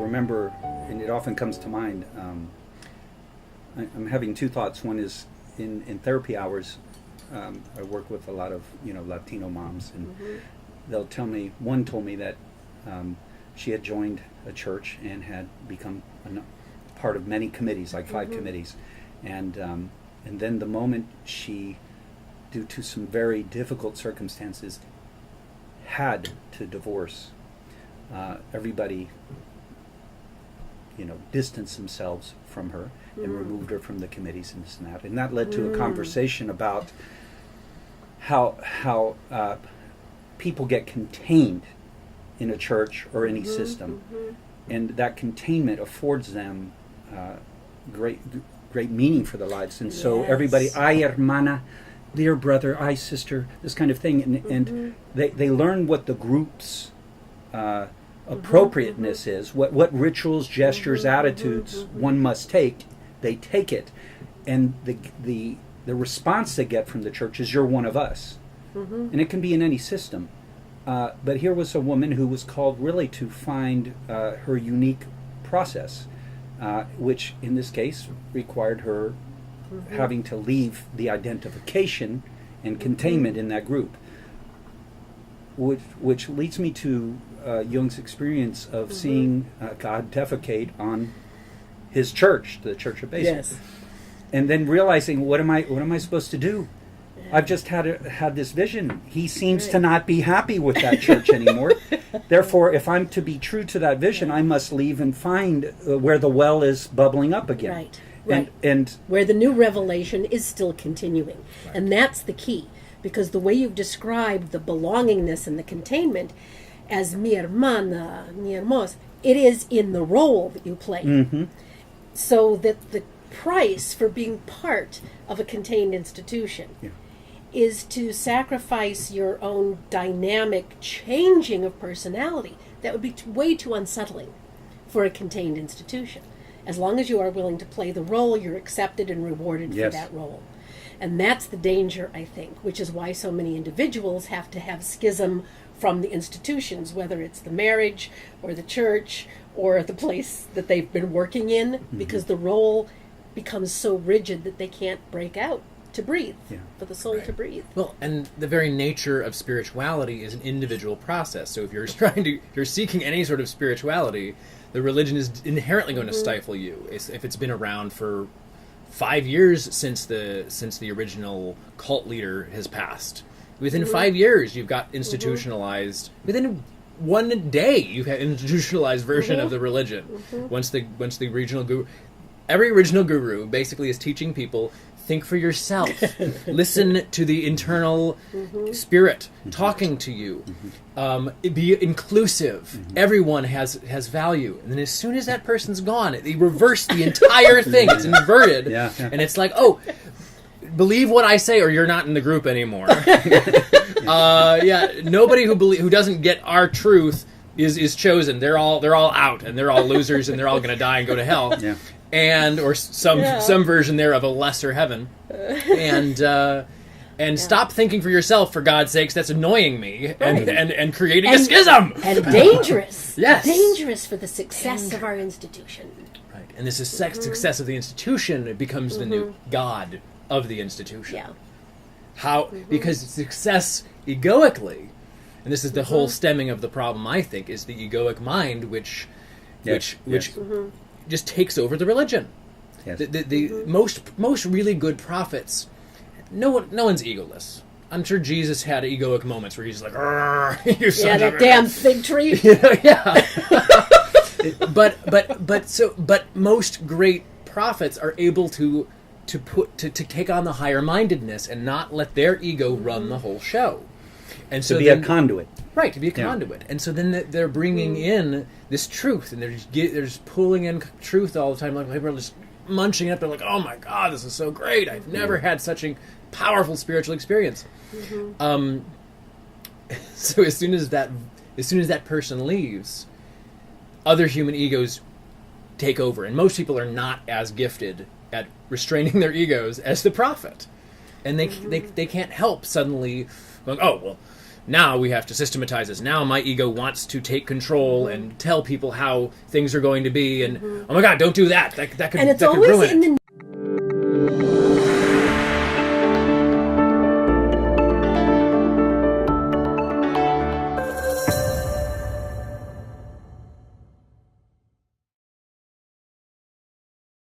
remember, and it often comes to mind, I'm having two thoughts. One is in therapy hours, I work with a lot of Latino moms, and they'll tell me. One told me that she had joined a church and had become part of many committees, like 5 committees, and then the moment she, due to some very difficult circumstances, had to divorce, everybody distanced themselves from her and removed her from the committees and this and that. And that led to a conversation about how people get contained in a church or any system. And that containment affords them great meaning for their lives. And so everybody, ay hermana, dear brother, ay sister, this kind of thing. And they learn what the group's appropriateness is, what rituals, gestures, attitudes one must take. They take it, and the response they get from the church is, "You're one of us," and it can be in any system. But here was a woman who was called really to find her unique process, which in this case required her having to leave the identification and containment in that group, which leads me to Jung's experience of seeing God defecate on his church, the Church of Basel, and then realizing, what am I supposed to do? I've just had this vision. He seems to not be happy with that church anymore. Therefore, if I'm to be true to that vision, I must leave and find where the well is bubbling up again. Right. And where the new revelation is still continuing. Right. And that's the key. Because the way you've described the belongingness and the containment as mi hermana, mi hermos, it is in the role that you play. So that the price for being part of a contained institution is to sacrifice your own dynamic changing of personality. That would be way too unsettling for a contained institution. As long as you are willing to play the role, you're accepted and rewarded for that role. And that's the danger, I think, which is why so many individuals have to have schism from the institutions, whether it's the marriage or the church or the place that they've been working in, because the role becomes so rigid that they can't break out to breathe, for the soul to breathe. Well, and the very nature of spirituality is an individual process. So if you're you're seeking any sort of spirituality, the religion is inherently going to stifle you. If it's been around for 5 years since the original cult leader has passed, within 5 years you've got institutionalized. Within one day you've had institutionalized version of the religion. Once the original guru, every original guru basically is teaching people, think for yourself, listen to the internal spirit talking to you, be inclusive. Everyone has value. And then as soon as that person's gone, they reverse the entire thing. It's inverted. And it's like, oh, believe what I say or you're not in the group anymore. Nobody who doesn't get our truth is chosen. They're all out, and they're all losers, and they're all going to die and go to hell. And or some version there of a lesser heaven, and stop thinking for yourself, for God's sakes. That's annoying me, and creating a schism, and dangerous. Dangerous for the success of our institution. Right, and this is success of the institution. It becomes the new God of the institution. How? Because success egoically, and this is the whole stemming of the problem. I think is the egoic mind, which just takes over the religion. The most really good prophets, no one's egoless. I'm sure Jesus had egoic moments where he's like, that damn fig tree. But most great prophets are able to take on the higher mindedness and not let their ego run the whole show. And so to be a conduit. Right, to be a conduit. And so then they're bringing in this truth, and they're just pulling in truth all the time. Like people are just munching it. They're like, oh my God, this is so great. I've never had such a powerful spiritual experience. So as soon as that person leaves, other human egos take over. And most people are not as gifted at restraining their egos as the prophet. And they can't help suddenly going, oh, well, now we have to systematize this. Now my ego wants to take control and tell people how things are going to be, and oh my God, don't do that. That could And it's that could always ruin in it. the